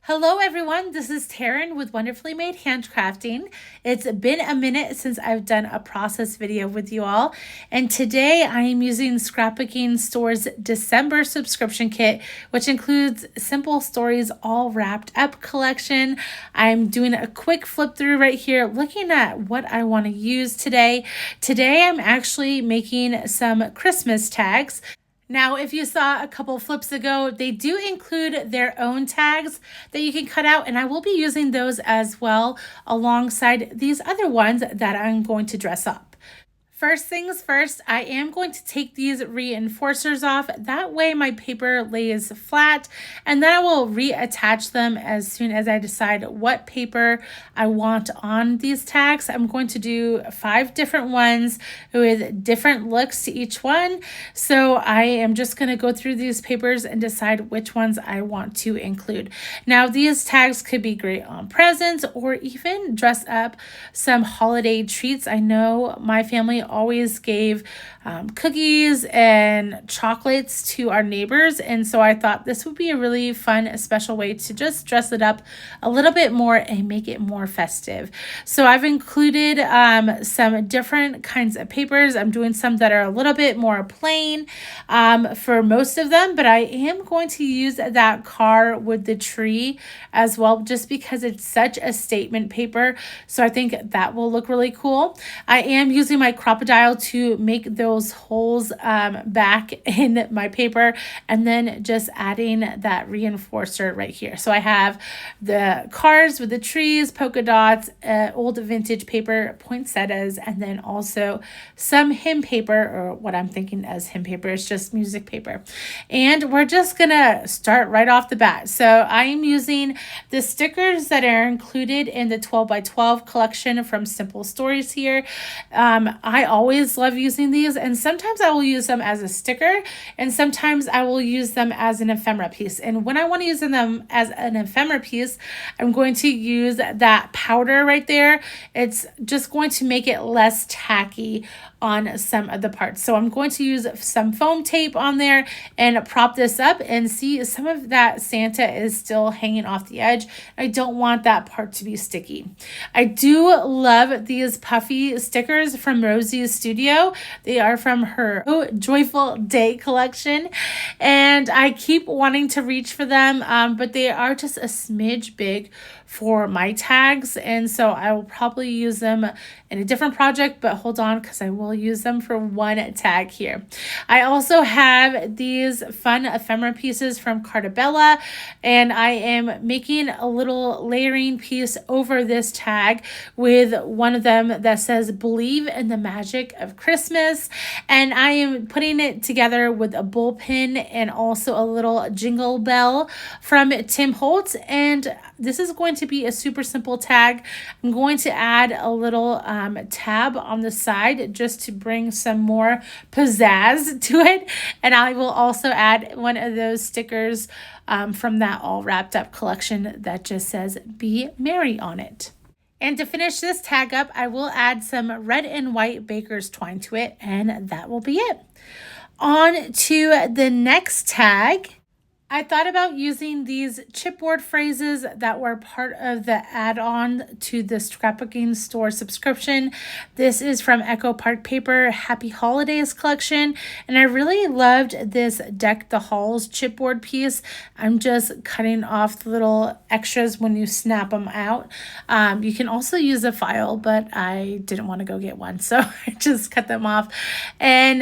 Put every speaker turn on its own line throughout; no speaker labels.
Hello everyone, this is Taryn with Wonderfully Made Handcrafting. It's been a minute since I've done a process video with you all, and today I am using Scrapbooking Store's December subscription kit, which includes Simple Stories All Wrapped Up collection. I'm doing a quick flip through right here, looking at what I want to use today. Today I'm actually making some Christmas tags. Now, if you saw a couple flips ago, they do include their own tags that you can cut out, and I will be using those as well alongside these other ones that I'm going to dress up. First things first, I am going to take these reinforcers off. That way my paper lays flat, and then I will reattach them as soon as I decide what paper I want on these tags. I'm going to do 5 different ones with different looks to each one. So I am just going to go through these papers and decide which ones I want to include. Now, these tags could be great on presents or even dress up some holiday treats. I know my family always gave cookies and chocolates to our neighbors, and so I thought this would be a really fun, special way to just dress it up a little bit more and make it more festive. So I've included some different kinds of papers. I'm doing some that are a little bit more plain for most of them, but I am going to use that car with the tree as well, just because it's such a statement paper. So I think that will look really cool. I am using my crocodile to make those holes back in my paper, and then just adding that reinforcer right here. So I have the cars with the trees, polka dots, old vintage paper, poinsettias, and then also some hymn paper, or what I'm thinking as hymn paper is just music paper. And we're just gonna start right off the bat. So I am using the stickers that are included in the 12 by 12 collection from Simple Stories here. I always love using these, and sometimes I will use them as a sticker, and sometimes I will use them as an ephemera piece. And when I want to use them as an ephemera piece, I'm going to use that powder right there. It's just going to make it less tacky on some of the parts. So I'm going to use some foam tape on there and prop this up, and see some of that Santa is still hanging off the edge. I don't want that part to be sticky. I do love these puffy stickers from Rosie's Studio. They are from her Joyful Day collection, and I keep wanting to reach for them, but they are just a smidge big for my tags, and so I will probably use them in a different project, but hold on, because I will use them for one tag here. I also have these fun ephemera pieces from Cartabella, and I am making a little layering piece over this tag with one of them that says "Believe in the Magic of Christmas," and I am putting it together with a bullpen and also a little jingle bell from Tim Holtz. And this is going to be a super simple tag. I'm going to add a little tab on the side just to bring some more pizzazz to it, and I will also add one of those stickers from that All Wrapped Up collection that just says "Be Merry" on it. And to finish this tag up, I will add some red and white baker's twine to it, and that will be it. On to the next tag. I thought about using these chipboard phrases that were part of the add-on to the Scrapbooking Store subscription. This is from Echo Park Paper Happy Holidays collection, and I really loved this Deck the Halls chipboard piece. I'm just cutting off the little extras when you snap them out. You can also use a file, but I didn't want to go get one, so I just cut them off. And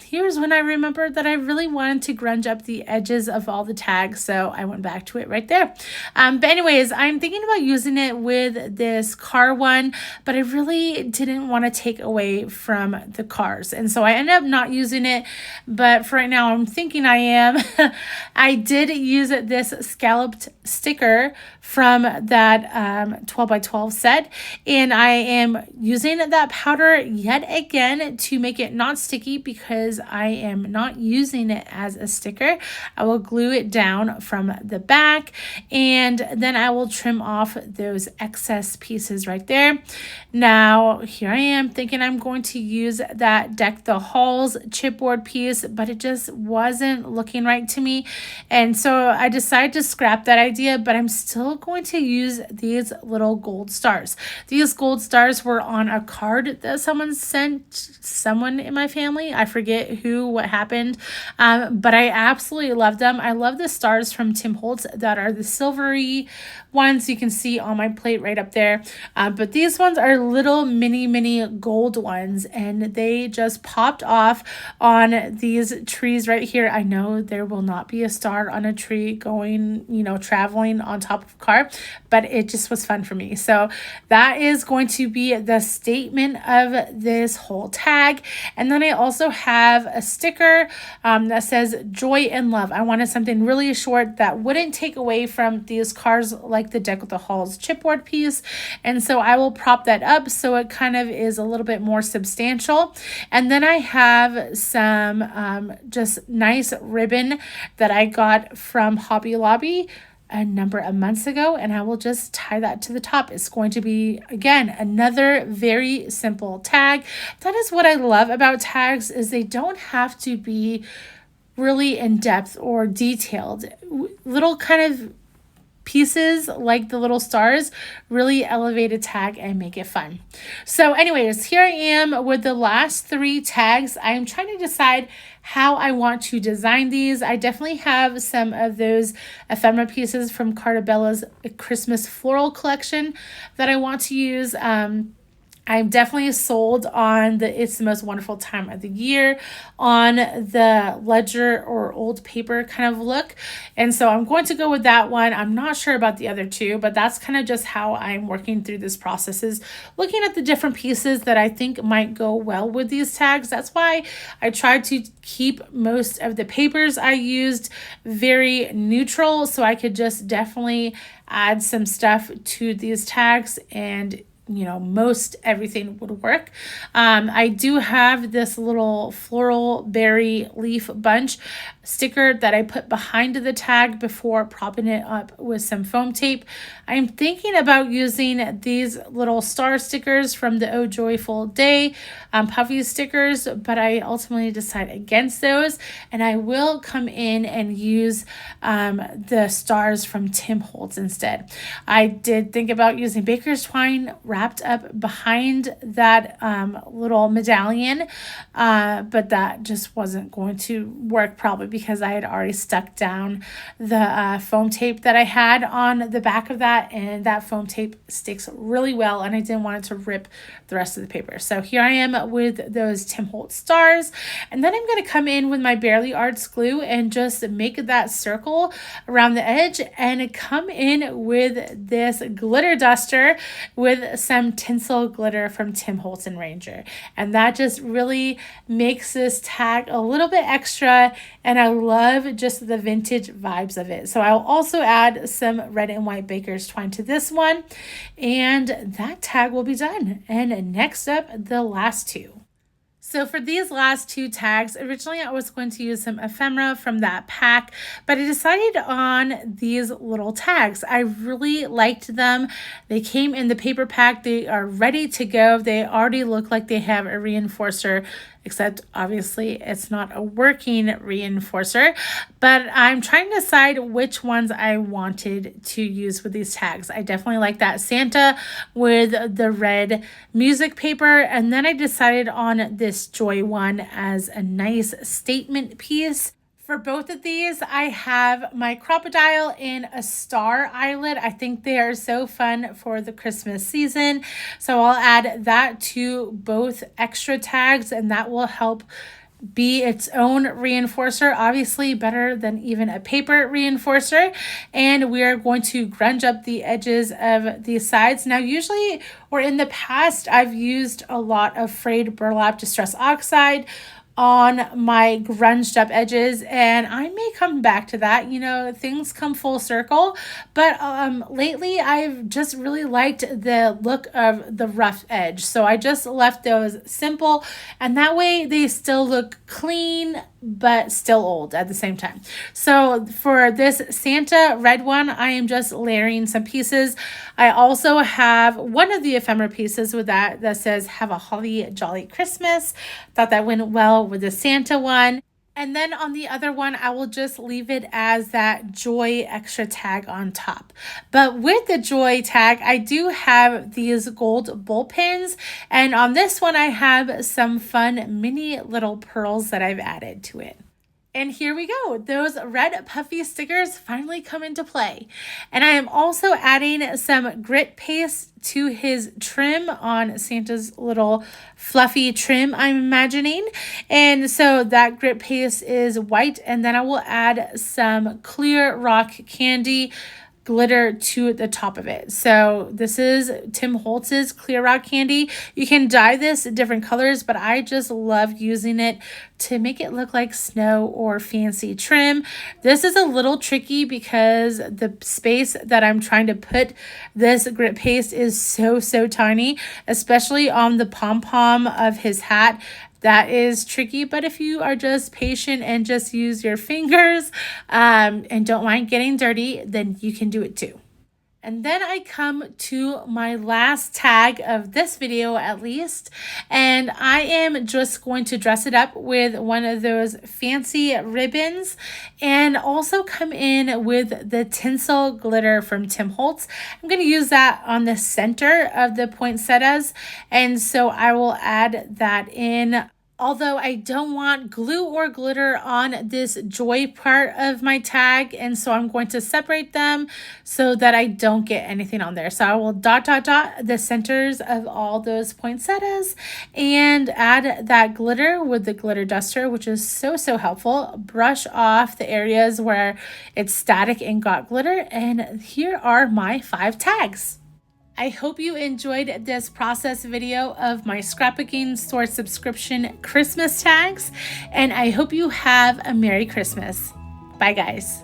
here's when I remembered that I really wanted to grunge up the edges of all the tags, so I went back to it right there. But anyways, I'm thinking about using it with this car one, but I really didn't want to take away from the cars, and so I ended up not using it, but for right now I'm thinking I am. I did use this scalloped sticker from that 12 by 12 set, and I am using that powder yet again to make it not sticky, because I am not using it as a sticker. I will glue glue it down from the back, and then I will trim off those excess pieces right there. Now here I am thinking I'm going to use that Deck the Halls chipboard piece, but it just wasn't looking right to me, and so I decided to scrap that idea, but I'm still going to use these little gold stars. These gold stars were on a card that someone sent someone in my family. I forget who, what happened, but I absolutely love them. I love the stars from Tim Holtz that are the silvery ones you can see on my plate right up there, but these ones are little mini gold ones, and they just popped off on these trees right here. I know there will not be a star on a tree going, traveling on top of a car, but it just was fun for me. So that is going to be the statement of this whole tag. And then I also have a sticker that says joy and love. I wanted something really short that wouldn't take away from these cards like the Deck with the Halls chipboard piece, and so I will prop that up so it kind of is a little bit more substantial. And then I have some just nice ribbon that I got from Hobby Lobby a number of months ago, and I will just tie that to the top. It's going to be, again, another very simple tag. That is what I love about tags, is they don't have to be really in-depth or detailed. Little kind of pieces like the little stars really elevate a tag and make it fun. So anyways, here I am with the last 3 tags. I'm trying to decide how I want to design these. I definitely have some of those ephemera pieces from Cartabella's Christmas floral collection that I want to use. I'm definitely sold on the It's the Most Wonderful Time of the Year on the ledger or old paper kind of look. And so I'm going to go with that one. I'm not sure about the other 2, but that's kind of just how I'm working through this process, is looking at the different pieces that I think might go well with these tags. That's why I tried to keep most of the papers I used very neutral, so I could just definitely add some stuff to these tags, and most everything would work. I do have this little floral berry leaf bunch sticker that I put behind the tag before propping it up with some foam tape. I'm thinking about using these little star stickers from the Oh Joyful Day puffy stickers, but I ultimately decide against those, and I will come in and use the stars from Tim Holtz instead. I did think about using baker's twine wrapped up behind that little medallion, but that just wasn't going to work, probably because I had already stuck down the foam tape that I had on the back of that, and that foam tape sticks really well, and I didn't want it to rip the rest of the paper. So here I am with those Tim Holtz stars, and then I'm going to come in with my Barely Arts glue and just make that circle around the edge, and come in with this glitter duster with some tinsel glitter from Tim Holtz and Ranger, and that just really makes this tag a little bit extra, and I love just the vintage vibes of it. So I'll also add some red and white baker's twine to this one, and that tag will be done. And next up, the last 2. So for these last 2 tags, originally I was going to use some ephemera from that pack, but I decided on these little tags. I really liked them. They came in the paper pack. They are ready to go. They already look like they have a reinforcer, except obviously it's not a working reinforcer, but I'm trying to decide which ones I wanted to use with these tags. I definitely like that Santa with the red music paper, and then I decided on this Joy one as a nice statement piece. For both of these, I have my crocodile in a star eyelet. I think they are so fun for the Christmas season. So I'll add that to both extra tags, and that will help be its own reinforcer, obviously better than even a paper reinforcer. And we are going to grunge up the edges of these sides. Now, usually, or in the past, I've used a lot of frayed burlap distress oxide on my grunged up edges, and I may come back to that. Things come full circle, but lately I've just really liked the look of the rough edge, so I just left those simple, and that way they still look clean but still old at the same time. So for this Santa red one, I am just layering some pieces. I also have one of the ephemera pieces with that says "Have a holly jolly Christmas." Thought that went well with the Santa one. And then on the other one, I will just leave it as that joy extra tag on top. But with the joy tag, I do have these gold bowl pins. And on this one, I have some fun mini little pearls that I've added to it. And here we go. Those red puffy stickers finally come into play. And I am also adding some grit paste to his trim on Santa's little fluffy trim, I'm imagining. And so that grit paste is white. And then I will add some clear rock candy glitter to the top of it. So this is Tim Holtz's clear rock candy. You can dye this different colors, but I just love using it to make it look like snow or fancy trim. This is a little tricky because the space that I'm trying to put this grit paste is so tiny, especially on the pom-pom of his hat. That is tricky, but if you are just patient and just use your fingers and don't mind getting dirty, then you can do it too. And then I come to my last tag of this video at least, and I am just going to dress it up with one of those fancy ribbons and also come in with the tinsel glitter from Tim Holtz. I'm going to use that on the center of the poinsettias, and so I will add that in. Although I don't want glue or glitter on this joy part of my tag, and so I'm going to separate them so that I don't get anything on there. So I will dot the centers of all those poinsettias and add that glitter with the glitter duster, which is so helpful. Brush off the areas where it's static and got glitter, and here are my 5 tags. I hope you enjoyed this process video of my Scrapbooking Store Subscription Christmas tags, and I hope you have a Merry Christmas. Bye, guys.